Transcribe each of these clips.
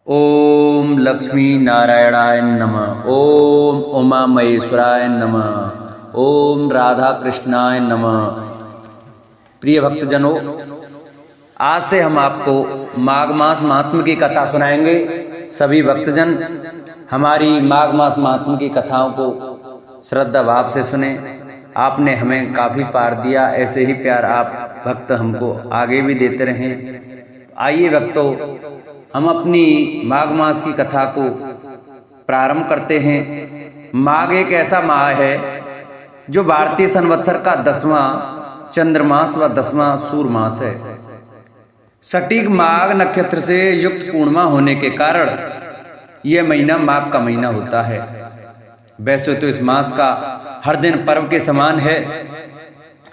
ओम लक्ष्मी नारायणाय नमः। ओम उमा महेश्वराय नमः। ओम राधा कृष्णाय नमः। प्रिय भक्तजनों, आज से हम आपको माघ मास महात्म्य की कथा सुनाएंगे। सभी भक्तजन हमारी माघ मास महात्म्य की कथाओं को श्रद्धा भाव से सुने। आपने हमें काफ़ी प्यार दिया, ऐसे ही प्यार आप भक्त हमको आगे भी देते रहें। आइए भक्तों, हम अपनी माघ मास की कथा को प्रारंभ करते हैं। माघ एक ऐसा माह है जो भारतीय संवत्सर का 10वां चंद्रमास व 10वां सूर्य मास है। सटीक माघ नक्षत्र से युक्त पूर्णिमा होने के कारण यह महीना माघ का महीना होता है। वैसे तो इस मास का हर दिन पर्व के समान है,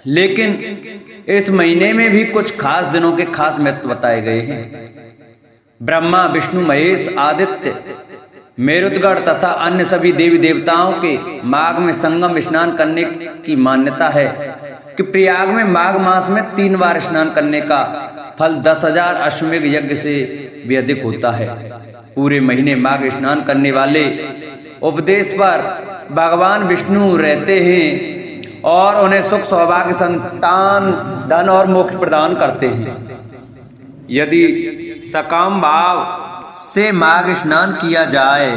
लेकिन इस महीने में भी कुछ खास दिनों के खास महत्व बताए गए हैं। ब्रह्मा, विष्णु, महेश, आदित्य, मेरुदगढ़ तथा अन्य सभी देवी देवताओं के माघ में संगम स्नान करने की मान्यता है कि प्रयाग में माघ मास में 3 बार स्नान करने का फल 10,000 अश्वमेध यज्ञ से भी अधिक होता है। पूरे महीने माघ स्नान करने वाले उपदेश पर भगवान विष्णु रहते हैं और उन्हें सुख, सौभाग्य, संतान, धन और मोक्ष प्रदान करते हैं। यदि सकाम भाव से माघ स्नान किया जाए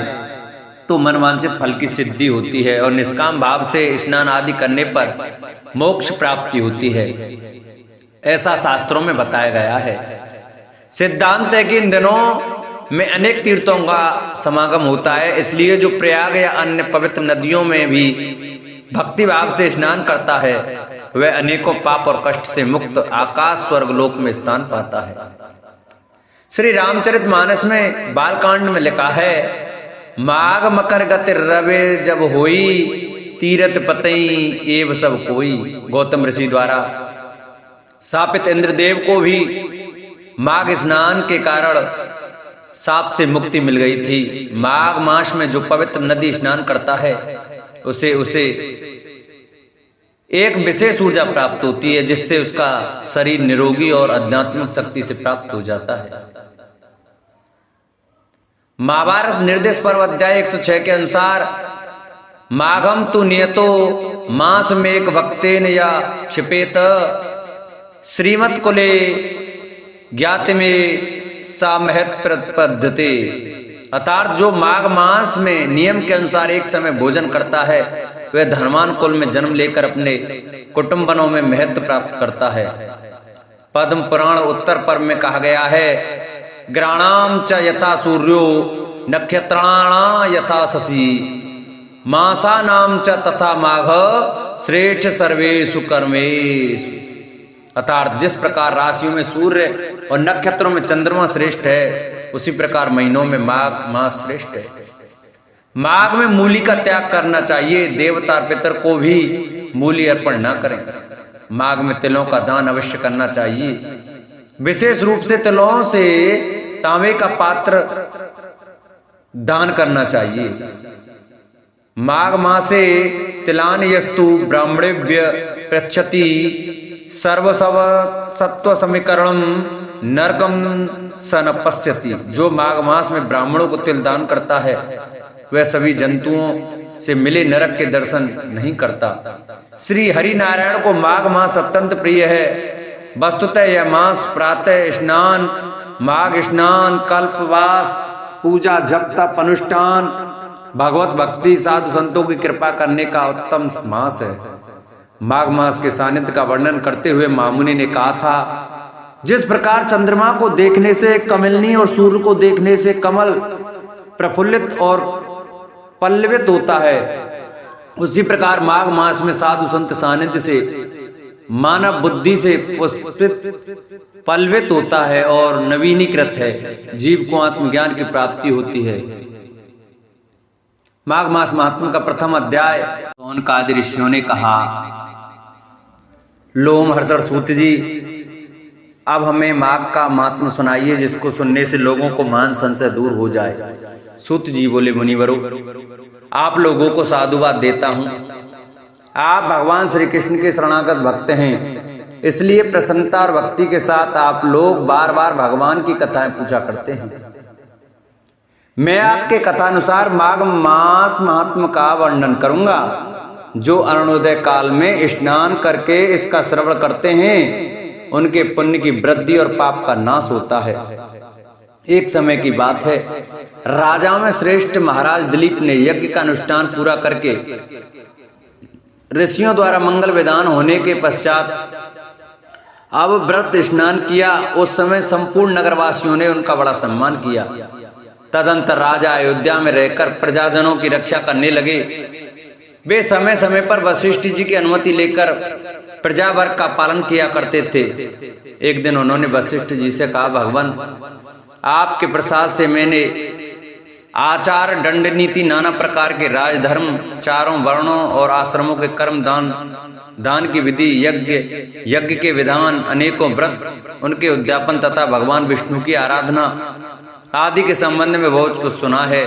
तो मनवांछित फल की सिद्धि होती है और निष्काम भाव से स्नान आदि करने पर मोक्ष प्राप्ति होती है, ऐसा शास्त्रों में बताया गया है। सिद्धांत है कि इन दिनों में अनेक तीर्थों का समागम होता है, इसलिए जो प्रयाग या अन्य पवित्र नदियों में भी भक्ति भाव से स्नान करता है वह अनेकों पाप और कष्ट से मुक्त आकाश स्वर्गलोक में स्थान पाता है। श्री रामचरितमानस में बालकांड में लिखा है, माघ मकर गति रवे जब होई, तीरथ पतई एव सब कोई। गौतम ऋषि द्वारा शापित इंद्रदेव को भी माघ स्नान के कारण शाप से मुक्ति मिल गई थी। माघ मास में जो पवित्र नदी स्नान करता है उसे एक विशेष ऊर्जा प्राप्त होती है, जिससे उसका शरीर निरोगी और आध्यात्मिक शक्ति से प्राप्त हो जाता है। महाभारत निर्देश पर्व अध्याय 106 के अनुसार माघम तु नियतो मास में एक भक्तेन या क्षिपेत श्रीमत कुले ज्ञात में सामहत पद्धति। अर्थात जो माघ मास में नियम के अनुसार एक समय भोजन करता है वह धनवान कुल में जन्म लेकर अपने कुटुंबनों में महत्व प्राप्त करता है। पद्म पुराण उत्तर पर्व में कहा गया है, ग्राणाम च यथा सूर्यो नक्षत्राणा यथा शशि मासा नाम च तथा माघ श्रेष्ठ सर्वेषु कर्मेषु। अर्थात जिस प्रकार राशियों में सूर्य और नक्षत्रों में चंद्रमा श्रेष्ठ है, उसी प्रकार महीनों में माघ मास श्रेष्ठ है। माघ में मूली का त्याग करना चाहिए। देवता पितर को भी मूली अर्पण न करें। माघ में तिलों का दान अवश्य करना चाहिए। विशेष रूप से तिलों से तांबे का पात्र दान करना चाहिए। माघ मासे तिलान यस्तु ब्राह्मणेभ्य पृच्छति सर्वसव सत्व समीकरणम नरकम सन पश्यति। जो माघ मास में ब्राह्मणों को तिल दान करता है वह सभी जंतुओं से मिले नरक के दर्शन नहीं करता। श्री हरि नारायण को माघ मास अत्यंत प्रिय है। वस्तुतः यह मास प्रातः स्नान, माघ स्नान, कल्पवास, पूजा, जप, तप, अनुष्ठान, भगवत भक्ति, साधु संतों की कृपा करने का उत्तम मास है। माघ मास के सानिध्य का वर्णन करते हुए महामुनि ने कहा था, जिस प्रकार चंद्रमा को देखने से कमलनी और सूर्य को देखने से कमल प्रफुल्लित और पल्लवित होता है, उसी प्रकार माघ मास में साधु संत सानिध्य से मानव बुद्धि से पुष्पित पल्लवित होता है और नवीनीकृत है। जीव को आत्मज्ञान की प्राप्ति होती है। माघ मास महात्म्य का प्रथम अध्याय। सौनकादि ऋषियों ने कहा, लोमहर्षण सूत जी, अब हमें माघ का महात्म्य सुनाइए, जिसको सुनने से लोगों को मान संशय दूर हो जाए। सूत जी बोले, मुनिवरों, आप लोगों को साधुवाद देता हूं। आप भगवान श्री कृष्ण के शरणागत भक्त हैं, इसलिए प्रसन्नता और भक्ति के साथ आप लोग बार बार भगवान की कथाएं पूछा करते हैं। मैं आपके कथानुसार माघ मास महात्म का वर्णन करूंगा। जो अरुणोदय काल में स्नान करके इसका श्रवण करते हैं उनके पुण्य की वृद्धि और पाप का नाश होता है। एक समय की बात है, राजाओं में श्रेष्ठ महाराज दिलीप ने यज्ञ का अनुष्ठान पूरा करके ऋषियों द्वारा मंगल विधान होने के पश्चात अब व्रत स्नान किया। उस समय संपूर्ण नगरवासियों ने उनका बड़ा सम्मान किया। तदंतर राजा अयोध्या में रहकर प्रजाजनों की रक्षा करने लगे। वे समय समय पर वशिष्ठ जी की अनुमति लेकर प्रजा वर्ग का पालन किया करते थे। एक दिन उन्होंने वशिष्ठ जी से कहा, भगवान, आपके प्रसाद से मैंने आचार, दंड नीति, नाना प्रकार के राजधर्म, चारों वर्णों और आश्रमों के कर्म, दान की विधि, यज्ञ के विधान, अनेकों व्रत, उनके उद्यापन तथा भगवान विष्णु की आराधना आदि के संबंध में बहुत कुछ सुना है।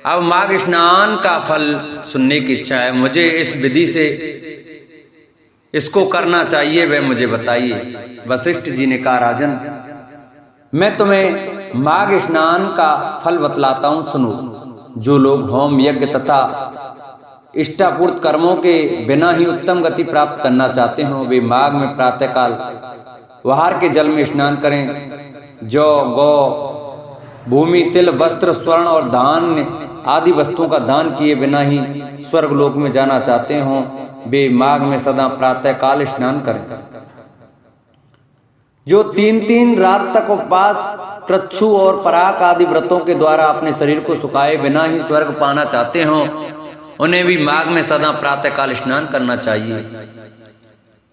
अब माघ स्नान का फल सुनने की इच्छा है। मुझे इस विधि से इसको करना चाहिए, वह मुझे बताइए। वशिष्ठ जी ने कहा, राजन, मैं तुम्हें माघ स्नान का फल बतलाता हूं, सुनो। जो लोग होम, यज्ञ तथा इष्टापूर्त कर्मों के बिना ही उत्तम गति प्राप्त करना चाहते हो, वे माघ में प्रातःकाल वहार के जल में स्नान करें। जौ, गौ, भूमि, तिल, वस्त्र, स्वर्ण और धान्य आदि वस्तुओं का दान किए बिना ही स्वर्ग लोक में जाना चाहते हो, वे माघ में सदा प्रातःकाल स्नान करें। जो 3-3 रात तक उपवास, कृच्छ्रु और पराग आदि व्रतों के द्वारा अपने शरीर को सुखाए बिना ही स्वर्ग पाना चाहते हो, उन्हें भी माघ में सदा प्रातःकाल स्नान करना चाहिए।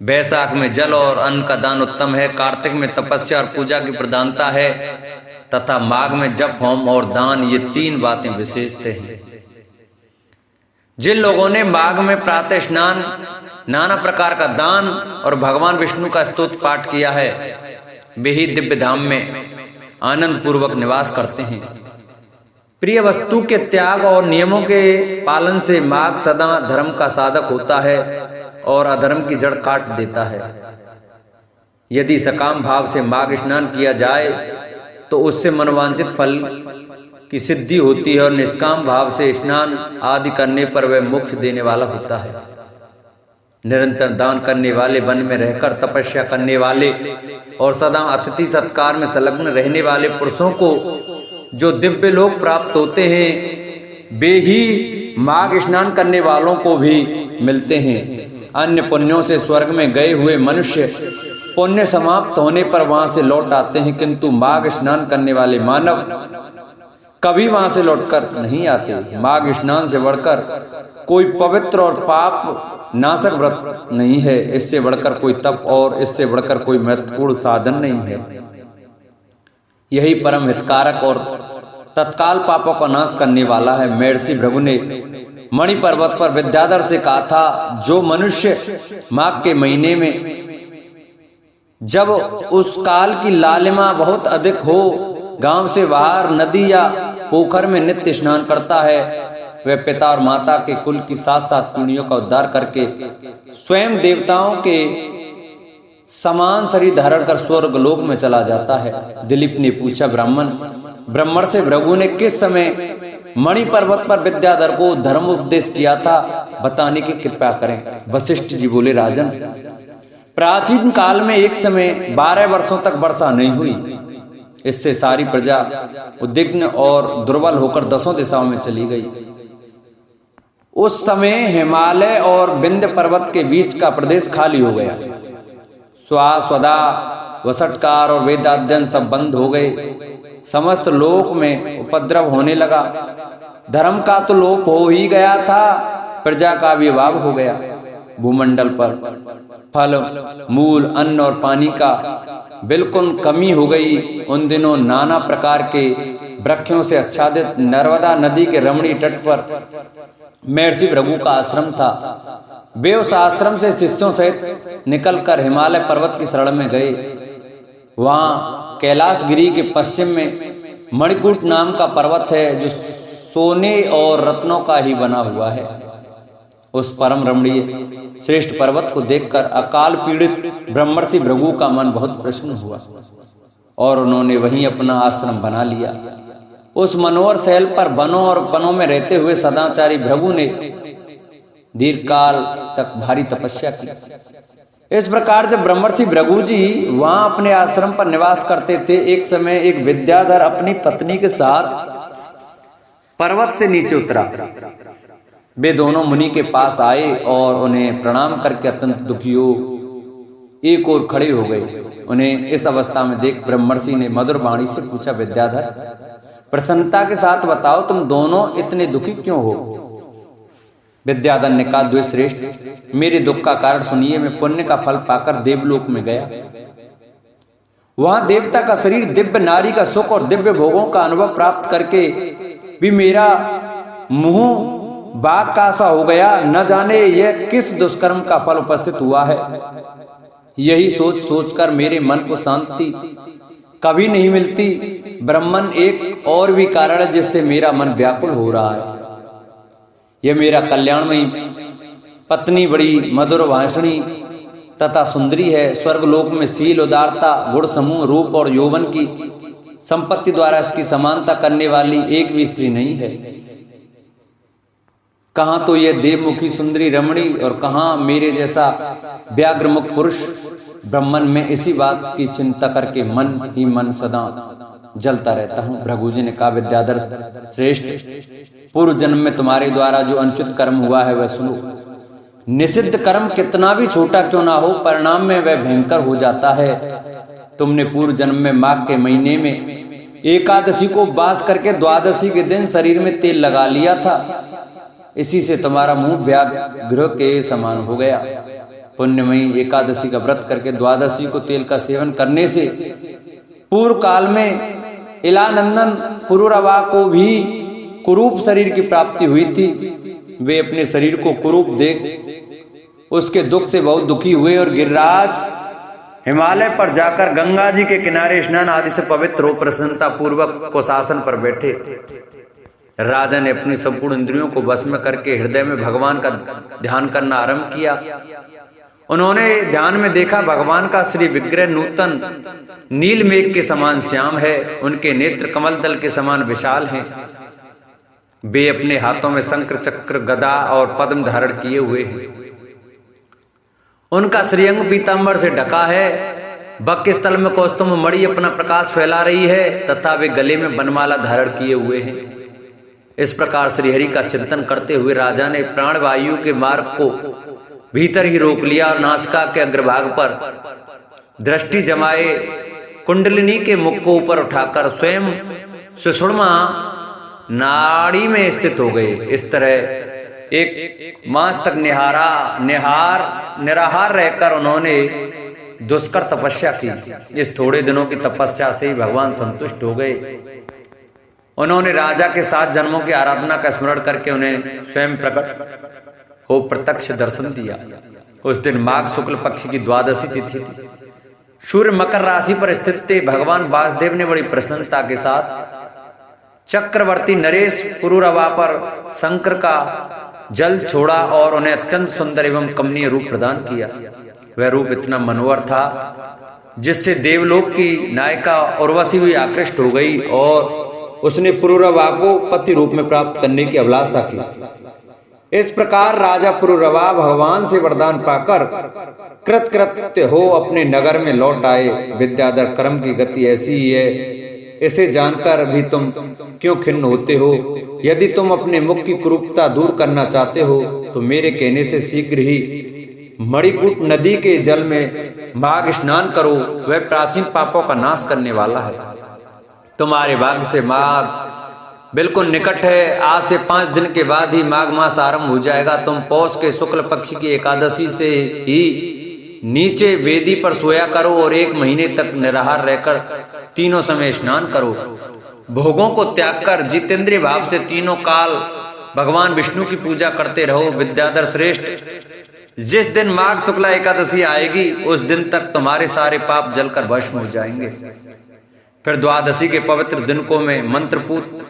बैसाख में जल और अन्न का दान उत्तम है। कार्तिक में तपस्या और पूजा की प्रधानता है तथा माघ में जप, होम और दान, ये 3 बातें विशेषते हैं। जिन लोगों ने माघ में प्रातः स्नान, नाना प्रकार का दान और भगवान विष्णु का स्तोत्र पाठ किया है, वे ही दिव्य धाम में आनंद पूर्वक निवास करते हैं। प्रिय वस्तु के त्याग और नियमों के पालन से माघ सदा धर्म का साधक होता है और अधर्म की जड़ काट देता है। यदि सकाम भाव से माघ स्नान किया जाए तो उससे मनोवांछित फल की सिद्धि होती है और निष्काम भाव से स्नान आदि करने पर वह मोक्ष देने वाला होता है। निरंतर दान करने वाले, वन में रहकर तपस्या करने वाले और सदा अतिथि सत्कार में संलग्न रहने वाले पुरुषों को जो दिव्य लोक प्राप्त होते हैं, वे ही माघ स्नान करने वालों को भी मिलते हैं। अन्य पुण्यों से स्वर्ग में गए हुए मनुष्य पुण्य समाप्त होने पर वहां से लौट आते हैं, किंतु माघ स्नान करने वाले मानव कभी वहां से लौटकर नहीं आते। माघ स्नान से बढ़कर कोई पवित्र और पाप नाशक व्रत नहीं है। इससे बढ़कर कोई तप और इससे बढ़कर कोई महत्वपूर्ण साधन नहीं है। यही परम हितकारक और तत्काल पापों का नाश करने वाला है। महर्षि भृगु ने मणि पर्वत पर विद्याधर से कहा था, जो मनुष्य माघ के महीने में जब उस काल की लालिमा बहुत अधिक हो, गांव से बाहर नदी या पोखर में नित्य स्नान करता है, वह पिता और माता के कुल की 7-7 पीढ़ियों का उद्धार करके स्वयं देवताओं के समान शरीर धारण कर स्वर्ग लोक में चला जाता है। दिलीप ने पूछा, ब्राह्मण से भृगु ने किस समय मणि पर्वत पर विद्याधर को धर्म उपदेश किया था, बताने की कृपा करें। वशिष्ठ जी बोले, राजन, प्राचीन काल में एक समय 12 वर्षों तक वर्षा नहीं हुई। इससे सारी प्रजा उद्विग्न और दुर्बल होकर 10 दिशाओं में चली गई। उस समय हिमालय और विंध्य पर्वत के बीच का प्रदेश खाली हो गया। स्वदा, वसटकार और वेदाध्ययन सब बंद हो गए। समस्त लोक में उपद्रव होने लगा। धर्म का तो लोप हो ही गया था, प्रजा का भी अभाव हो गया। भूमंडल पर फल, मूल, अन्न और पानी का बिल्कुल कमी हो गई। उन दिनों नाना प्रकार के वृक्षों से आच्छादित नर्मदा नदी के रमणीय तट पर महर्षि भृगु का आश्रम था। वे उस आश्रम से शिष्यों सहित निकलकर हिमालय पर्वत की शरण में गए। वहां कैलाशगिरी के पश्चिम में मणिकूट नाम का पर्वत है, जो सोने और रत्नों का ही बना हुआ है। उस परम रमणीय श्रेष्ठ पर्वत को देखकर अकाल पीड़ित ब्रह्मर्षि भृगु का मन बहुत प्रसन्न हुआ और उन्होंने वहीं अपना आश्रम बना लिया। उस मनोहर शैल पर वनों और वनों में रहते हुए सदाचारी भृगु ने दीर्घकाल तक भारी तपस्या की। इस प्रकार जब ब्रह्मर्षि भृगु जी वहां अपने आश्रम पर निवास करते थे, एक समय एक विद्याधर अपनी पत्नी के साथ पर्वत से नीचे उतरा। वे दोनों मुनि के पास आए और उन्हें प्रणाम करके अत्यंत दुखी हो एक ओर खड़े हो गए। उन्हें इस अवस्था में देख ब्रह्मर्षि ने मधुर वाणी से पूछा, विद्याधर, प्रसन्नता के साथ बताओ, तुम दोनों इतने दुखी क्यों हो? विद्याधर ने कहा, द्विश्रेष्ठ, मेरे दुख का कारण सुनिए। मैं पुण्य का फल पाकर देवलोक में गया। वहां देवता का शरीर, दिव्य नारी का सुख और दिव्य भोगों का अनुभव प्राप्त करके भी मेरा मुंह बाघ का सा हो गया। न जाने यह किस दुष्कर्म का फल उपस्थित हुआ है। यही सोच सोचकर मेरे मन को शांति कभी नहीं मिलती। ब्रह्मन एक और भी कारण है जिससे मेरा मन व्याकुल हो रहा है। यह मेरा कल्याणमयी पत्नी बड़ी मधुर भाषणी तथा सुंदरी है। स्वर्गलोक में शील, उदारता, गुण समूह, रूप और यौवन की संपत्ति द्वारा इसकी समानता करने वाली एक भी स्त्री नहीं है। कहां तो यह देवमुखी सुंदरी रमणी और कहां मेरे जैसा व्याघ्रमुख पुरुष। ब्रह्मन में इसी बात की चिंता करके मन ही मन सदा जलता रहता हूं। भृगु जी ने कहा, विद्याधर श्रेष्ठ, पूर्व जन्म में तुम्हारे द्वारा जो अनुचित कर्म हुआ है वह सुनो। निषिद्ध कर्म कितना भी छोटा क्यों ना हो, परिणाम में वह भयंकर हो जाता है। तुमने पूर्व जन्म में माघ के महीने में एकादशी को उपवास करके द्वादशी के दिन शरीर में तेल लगा लिया था। इसी से तुम्हारा मुंह व्याघ्र के समान हो गया। पुण्यमयी एकादशी का व्रत करके द्वादशी को तेल का सेवन करने से पूर्व काल में इलानंदन पुरुरवा को भी कुरूप शरीर की प्राप्ति हुई थी। वे अपने शरीर को कुरूप देख उसके दुख से बहुत दुखी हुए और गिरिराज हिमालय पर जाकर गंगा जी के किनारे स्नान आदि से पवित्र हो प्रसन्नता पूर्वक कुशासन पर बैठे। राजा ने अपनी संपूर्ण इंद्रियों को वश में करके हृदय में भगवान का ध्यान करना आरंभ किया। उन्होंने ध्यान में देखा, भगवान का श्री विग्रह नूतन नील मेघ के समान श्याम है। उनके नेत्र कमल दल के समान विशाल हैं। वे अपने हाथों में शंकर, चक्र, गदा और पद्म धारण किए हुए हैं। उनका श्रीअंग पीतांबर से ढका है। बक स्थल में कौस्तुभ मणि अपना प्रकाश फैला रही है तथा वे गले में बनमाला धारण किए हुए हैं। इस प्रकार श्रीहरि का चिंतन करते हुए राजा ने प्राणवायु के मार्ग को भीतर ही रोक लिया और नासिका के अग्रभाग पर दृष्टि जमाए कुंडलिनी के मुख को ऊपर उठाकर स्वयं सुषुम्ना नाड़ी में स्थित हो गए। इस तरह एक मास तक निराहार रहकर उन्होंने दुष्कर तपस्या की। इस थोड़े दिनों की तपस्या से ही भगवान संतुष्ट हो गए। उन्होंने राजा के 7 जन्मों की आराधना का स्मरण करके उन्हें स्वयं प्रकट हो प्रत्यक्ष दर्शन दिया। उस दिन माघ शुक्ल पक्ष की द्वादशी तिथि थी। सूर्य मकर राशि पर स्थित थे। भगवान वासुदेव ने बड़ी प्रसन्नता के साथ चक्रवर्ती नरेश पुरुरवा पर शंकर का जल छोड़ा और उन्हें अत्यंत सुंदर एवं कमनीय रूप प्रदान किया। वह रूप इतना मनोहर था जिससे देवलोक की नायिका उर्वशी भी आकृष्ट हो गई और उसने पुरुरवा को पति रूप में प्राप्त करने की अभिलाषा की। इस प्रकार राजा पुरुरवा भगवान से वरदान पाकर कृतकृत्य हो अपने नगर में लौट आए। विद्याधर, कर्म की गति ऐसी ही है, इसे जानकर भी तुम क्यों खिन्न होते हो? यदि तुम अपने मुख की कुरूपता दूर करना चाहते हो तो मेरे कहने से शीघ्र ही मणिकूट नदी के जल में माघ स्नान करो। वह प्राचीन पापों का नाश करने वाला है। तुम्हारे भाग्य से माघ बिल्कुल निकट है। आज से 5 दिन के बाद ही माघ मास आरंभ हो जाएगा। तुम पौष के शुक्ल पक्ष की एकादशी से ही नीचे वेदी पर सोया करो और 1 महीने तक निराहार रहकर तीनों समय स्नान करो। भोगों को त्याग कर जितेंद्रिय भाव से तीनों काल भगवान विष्णु की पूजा करते रहो। विद्याधर श्रेष्ठ, जिस दिन माघ शुक्ला एकादशी आएगी उस दिन तक तुम्हारे सारे पाप जलकर भस्म हो जाएंगे। फिर द्वादशी के पवित्र दिन को मैं मंत्रपूत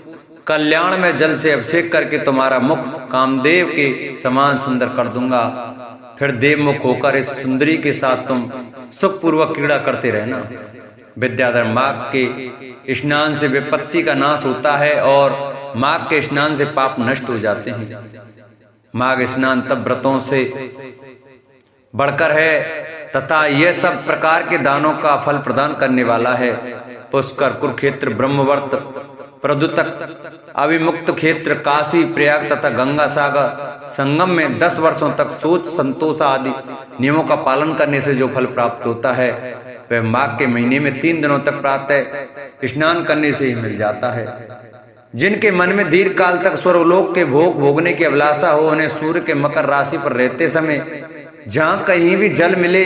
कल्याण में जल से अभिषेक करके तुम्हारा मुख कामदेव के समान सुंदर कर दूंगा। फिर देवमुख होकर इस सुंदरी के साथ तुम सुखपूर्वक क्रीड़ा करते रहना। विद्याधर माघ के स्नान से विपत्ति का नाश होता है और माघ के स्नान से पाप नष्ट हो जाते हैं। माघ स्नान तब व्रतों से बढ़कर है तथा यह सब प्रकार के दानों का फल प्रदान करने वाला है। पुष्कर, कुरुक्षेत्र, ब्रह्मवर्त, प्रदुतक, अविमुक्त क्षेत्र, काशी, प्रयाग तथा गंगा सागर संगम में 10 वर्षों तक शौच, संतोष आदि नियमों का पालन करने से जो फल प्राप्त होता है वह माघ के महीने में 3 दिनों तक प्रातः स्नान करने से ही मिल जाता है। जिनके मन में दीर्घ काल तक स्वर्गलोक के भोग भोगने की अभिलाषा हो, उन्हें सूर्य के मकर राशि पर रहते समय जहां कहीं भी जल मिले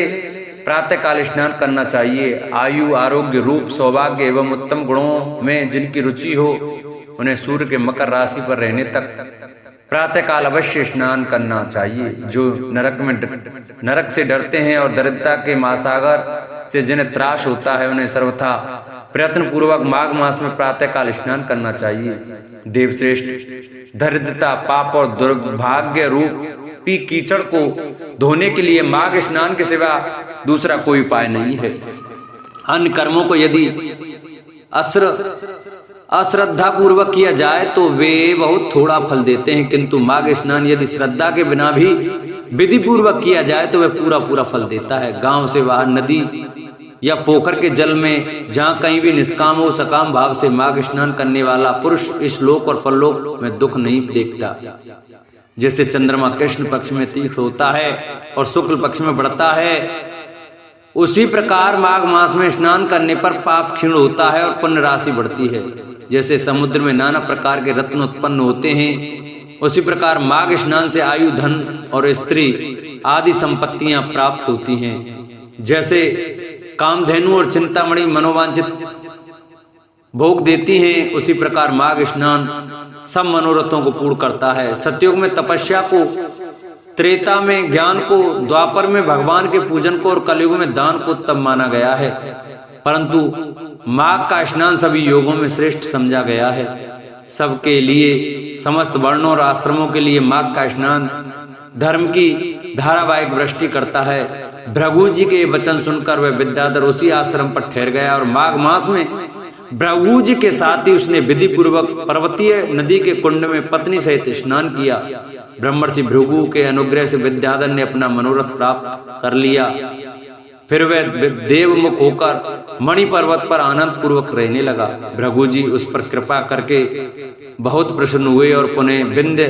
प्रातः काल स्नान करना चाहिए। आयु, आरोग्य, रूप, सौभाग्य एवं उत्तम गुणों में जिनकी रुचि हो, उन्हें सूर्य के मकर राशि पर रहने तक प्रातः काल अवश्य स्नान करना चाहिए। जो नरक से डरते हैं और दरिद्रता के महासागर से जिन्हें त्रास होता है, उन्हें सर्वथा प्रयत्न पूर्वक माघ मास में प्रातः काल स्नान करना चाहिए। देवश्रेष्ठ, दरिद्रता, पाप और दुर्भाग्य रूपी कीचड़ को धोने के लिए माघ स्नान के सिवा दूसरा कोई उपाय नहीं है। अन्य कर्मों को यदि अश्रद्धा पूर्वक किया जाए तो वे बहुत थोड़ा फल देते हैं, किंतु माघ स्नान यदि श्रद्धा के बिना भी विधि पूर्वक किया जाए तो वह पूरा पूरा फल देता है। गांव से बाहर नदी या पोखर के जल में जहाँ कहीं भी निष्काम हो सकाम भाव से माघ स्नान करने वाला पुरुष इस लोक और परलोक में दुख नहीं देखता। जैसे चंद्रमा कृष्ण पक्ष में तीक्ष्ण होता है और शुक्ल पक्ष में बढ़ता है, उसी प्रकार माघ मास में स्नान करने पर पाप क्षीण होता है और पुण्य राशि बढ़ती है। जैसे समुद्र में नाना प्रकार के रत्न उत्पन्न होते हैं, उसी प्रकार माघ स्नान से आयु, धन और स्त्री आदि संपत्तियां प्राप्त होती हैं। जैसे कामधेनु और चिंतामणि मनोवांछित भोग देती हैं, उसी प्रकार माघ स्नान सब मनोरथों को पूर्ण करता है। सतयुग में तपस्या को, त्रेता में ज्ञान को, द्वापर में भगवान के पूजन को और कलयुग में दान को उत्तम माना गया है, परंतु माघ का स्नान सभी योगों में श्रेष्ठ समझा गया है। सबके लिए, समस्त वर्णों और आश्रमों के लिए माघ का स्नान धर्म की धारावाहिक वृष्टि करता है। भृगु जी के वचन सुनकर वह विद्याधर उसी आश्रम पर ठहर गया और माघ मास में भृगु जी के साथ ही उसने विधि पूर्वक पर्वतीय नदी के कुंड में पत्नी सहित स्नान किया। ब्रह्मर्षि भृगु के अनुग्रह से विद्याधर ने अपना मनोरथ प्राप्त कर लिया। फिर वह देवमुख होकर मणि पर्वत पर आनंद पूर्वक रहने लगा। भृगु जी उस पर कृपा करके बहुत प्रसन्न हुए और पुनः विंध्य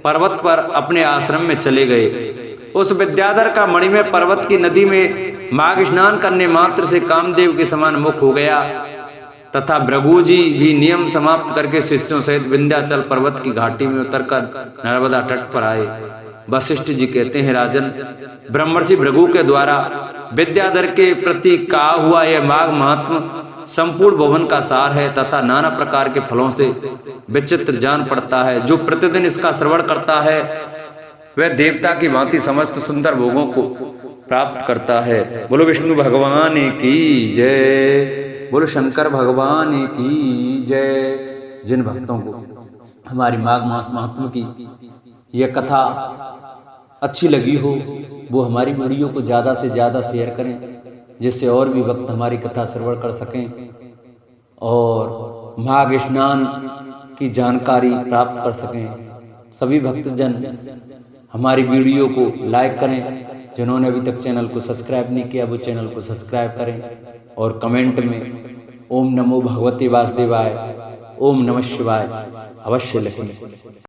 पर्वत पर अपने आश्रम में चले गए। उस विद्याधर का मणिमय पर्वत की नदी में माघ स्नान करने मात्र से कामदेव के समान मुख हो गया तथा भृगु जी भी नियम समाप्त करके शिष्यों सहित विंध्याचल पर्वत की घाटी में उतरकर नर्मदा तट पर आए। वशिष्ठ जी कहते हैं, राजन, ब्रह्मर्षि भृगु के द्वारा विद्याधर के प्रति कहा हुआ यह माघ महात्म संपूर्ण भवन का सार है तथा नाना प्रकार के फलों से विचित्र जान पड़ता है। जो प्रतिदिन इसका श्रवण करता है वह देवता की भांति समस्त सुंदर भोगों को प्राप्त करता है। बोलो विष्णु भगवान की जय, बोलो शंकर भगवान की जय। जिन भक्तों को हमारी माघ मास महात्म की यह कथा अच्छी लगी हो वो हमारी वीडियो को ज़्यादा से ज़्यादा शेयर करें, जिससे और भी भक्त हमारी कथा श्रवण कर सकें और माघ स्नान की जानकारी प्राप्त कर सकें। सभी भक्तजन हमारी वीडियो को लाइक करें। जिन्होंने अभी तक चैनल को सब्सक्राइब नहीं किया वो चैनल को सब्सक्राइब करें और कमेंट में ओम नमो भगवते वासुदेवाय, ओम नमः शिवाय अवश्य लिखें।